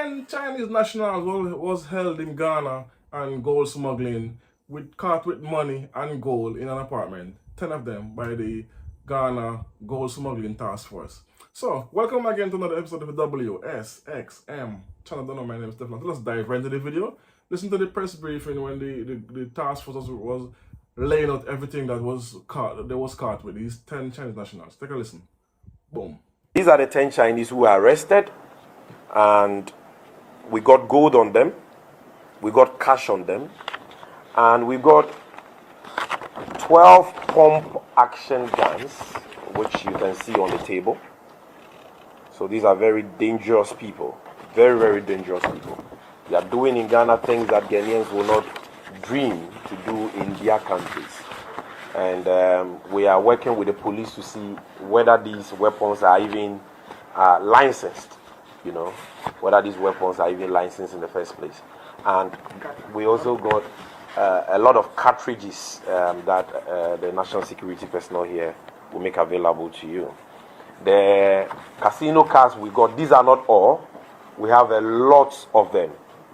10 Chinese nationals was held in Ghana and gold smuggling, caught with money and gold in an apartment. 10 of them by the Ghana Gold Smuggling Task Force. So, welcome again to another episode of the WSXM channel. Don't know, my name is Stefan. So let's dive right into the video. Listen to the press briefing when the task force was laying out everything that was caught with these 10 Chinese nationals. Take a listen. Boom. These are the 10 Chinese who were arrested, and we got gold on them, we got cash on them, and we got 12 pump action guns, which you can see on the table. So these are very dangerous people, very, very dangerous people. They are doing in Ghana things that Ghanaians will not dream to do in their countries. And we are working with the police to see whether these weapons are even licensed, whether these weapons are even licensed in the first place. And we also got a lot of cartridges that the national security personnel here will make available to you. The casino cards we got, these are not all. We have a lot of them.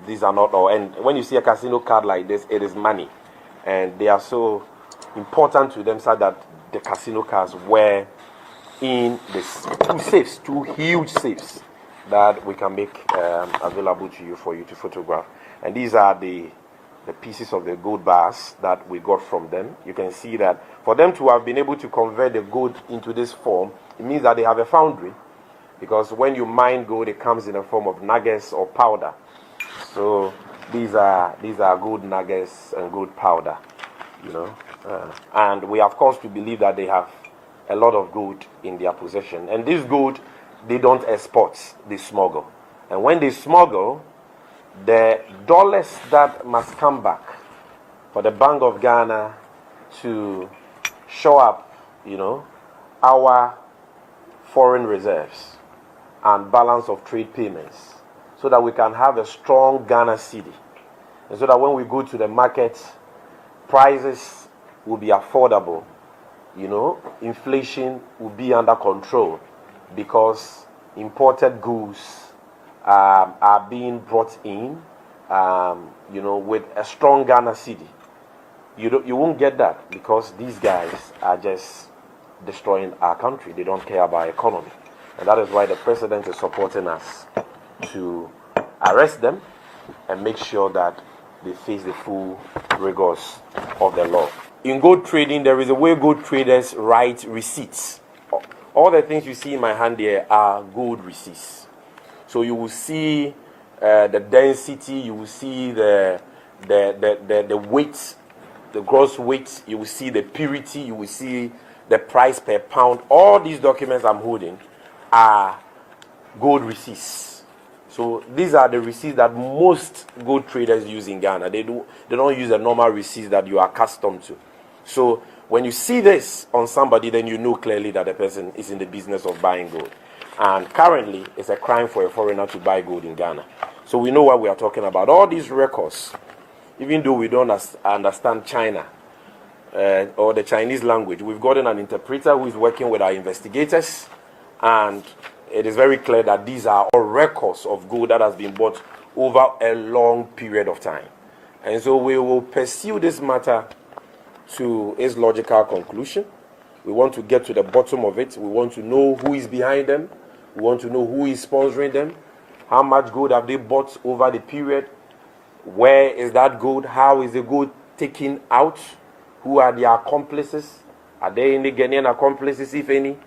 These are not all. And when you see a casino card like this, it is money. And they are so important to them so that the casino cards were in the two huge safes that we can make available to you for you to photograph. And these are the pieces of the gold bars that we got from them. You can see that for them to have been able to convert the gold into this form, it means that they have a foundry, because when you mine gold, it comes in the form of nuggets or powder. So these are gold nuggets and gold powder, and we of course to believe that they have a lot of gold in their possession. And this gold, they don't export, they smuggle. And when they smuggle, the dollars that must come back for the Bank of Ghana to show up, our foreign reserves and balance of trade payments, so that we can have a strong Ghana cedi, and so that when we go to the market, prices will be affordable, inflation will be under control, because imported goods are being brought in, with a strong Ghana cedi. You won't get that, because these guys are just destroying our country. They don't care about economy. And that is why the president is supporting us to arrest them and make sure that they face the full rigors of the law. In gold trading, there is a way gold traders write receipts. All the things you see in my hand here are gold receipts. So you will see the density, you will see the weight, the gross weight, you will see the purity, you will see the price per pound. All these documents I'm holding are gold receipts. So these are the receipts that most gold traders use in Ghana. They don't use the normal receipts that you are accustomed to. So when you see this on somebody, then you know clearly that the person is in the business of buying gold. And currently, it's a crime for a foreigner to buy gold in Ghana. So we know what we are talking about. All these records, even though we don't understand China or the Chinese language, we've gotten an interpreter who is working with our investigators, and it is very clear that these are all records of gold that has been bought over a long period of time. And so we will pursue this matter to its logical conclusion. We want to get to the bottom of it. We want to know who is behind them. We want to know who is sponsoring them. How much gold have they bought over the period? Where is that gold? How is the gold taken out? Who are their accomplices? Are there any Ghanaian accomplices, if any?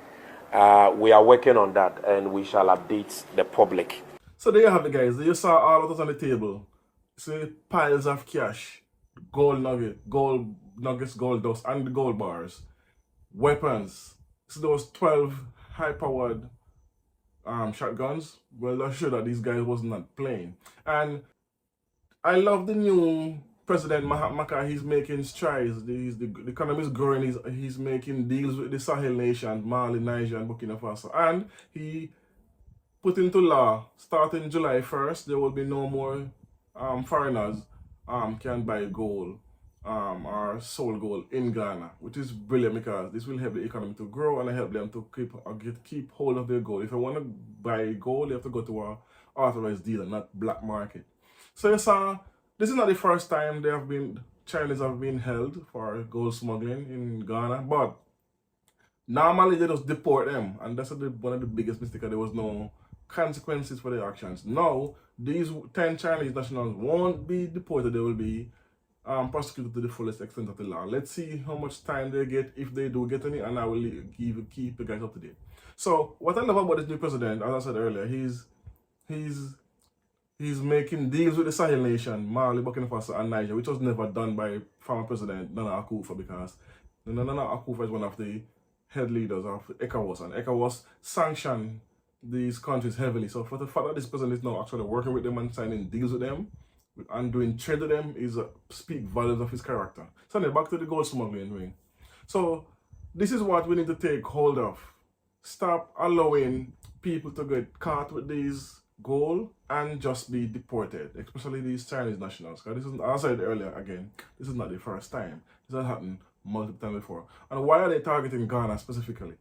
We are working on that, and we shall update the public. So there you have it, guys. You saw all of us on the table. See piles of cash, gold nuggets, gold dust, and the gold bars. Weapons. So those 12 high-powered shotguns. Well, that's sure that these guys was not playing. And I love the new President Mahathir. He's making strides. The economy is growing. He's making deals with the Sahel nations, Mali, Niger, and Burkina Faso. And he put into law, starting July 1st, there will be no more foreigners can buy gold or sold gold in Ghana, which is brilliant, because this will help the economy to grow and help them to keep hold of their gold. If you want to buy gold, you have to go to authorized dealer, not black market. So you saw, this is not the first time Chinese have been held for gold smuggling in Ghana, but normally they just deport them, and that's one of the biggest mistakes. There was no consequences for their actions. Now, these 10 Chinese nationals won't be deported, they will be prosecuted to the fullest extent of the law. Let's see how much time they get, if they do get any, and I will keep you guys up to date. So, what I love about this new president, as I said earlier, he's making deals with the Sahel nation, Mali, Burkina Faso, and Niger, which was never done by former President Nana Akufo, because Nana Akufo is one of the head leaders of ECOWAS, and ECOWAS sanctioned these countries heavily. So for the fact that this president is now actually working with them and signing deals with them and doing trade with them is speak volumes of his character. So now back to the gold smuggling ring. So this is what we need to take hold of. Stop allowing people to get caught with these gold and just be deported, especially these Chinese nationals. Because this is, as I said earlier, again, this is not the first time. This has happened multiple times before. And why are they targeting Ghana specifically?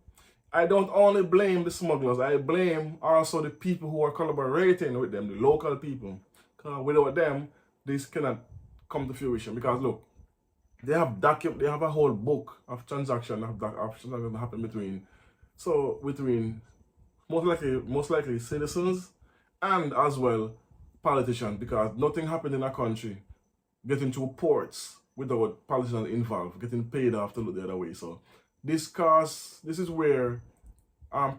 I don't only blame the smugglers, I blame also the people who are collaborating with them, the local people. Because without them, this cannot come to fruition. Because look, they have a whole book of transactions that happen between most likely citizens and as well politicians, because nothing happened in a country getting to ports without politicians involved, getting paid off to look the other way. So this is where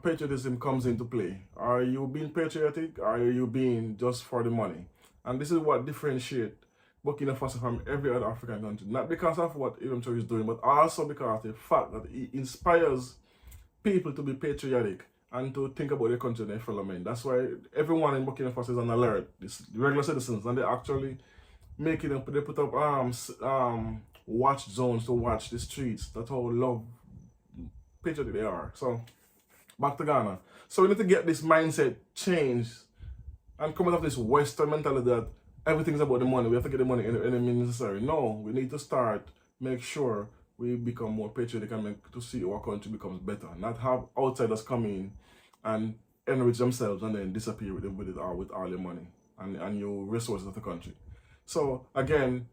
patriotism comes into play. Are you being patriotic? Or are you being just for the money? And this is what differentiates Burkina Faso from every other African country. Not because of what Ibn Choi is doing, but also because of the fact that he inspires people to be patriotic and to think about their country and their fellow men. That's why everyone in Burkina Faso is on alert. The regular citizens, and they actually they put up watch zones to watch the streets. That's how patriotic they are. So back to Ghana. So we need to get this mindset changed and come out of this Western mentality that everything's about the money. We have to get the money any means necessary. No, we need to make sure we become more patriotic and to see our country becomes better. Not have outsiders come in and enrich themselves and then disappear with all your money and your resources of the country. So again,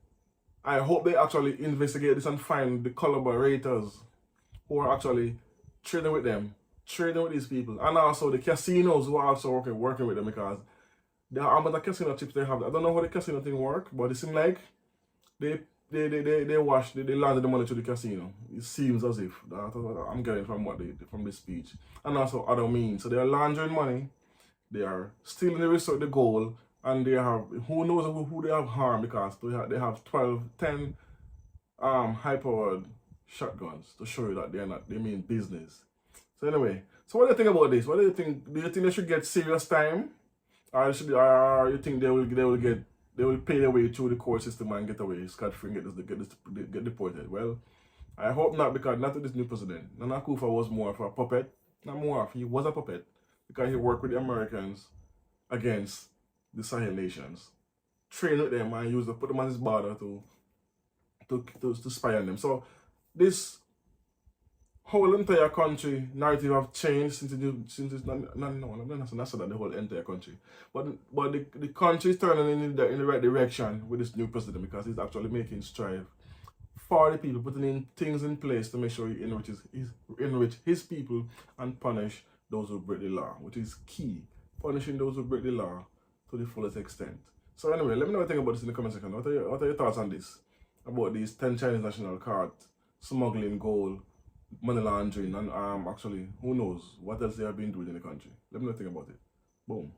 I hope they actually investigate this and find the collaborators who are actually trading with these people, and also the casinos who are also working with them, because the amount of casino chips they have, I don't know how the casino thing work, but it seems like they landed the money to the casino. It seems as if that's what I'm getting from this speech, and also other means. So they are laundering money, they are stealing the gold, and they have who knows who they have harmed, because they have 10 high-powered shotguns to show you that they mean business. So anyway, so what do you think about this? What do you think? Do you think they should get serious time, or you think they will pay their way through the court system and get away scot-free and get deported? Well, I hope not, because not with this new president. Nana Akufo was more of a puppet. Not more of, he was a puppet, because he worked with the Americans against the Sahel nations, train with them and put them on his border to spy on them. So this whole entire country narrative have changed since it's not that the whole entire country, but the country is turning in the right direction with this new president, because he's actually making strive for the people, putting in things in place to make sure he enrich his people and punish those who break the law, which is key. Punishing those who break the law to the fullest extent. So anyway, let me know what you think about this in the comment section. What are your thoughts on this? About these 10 Chinese national caught smuggling gold, money laundering, and actually, who knows what else they have been doing in the country. Let me know what you think about it. Boom.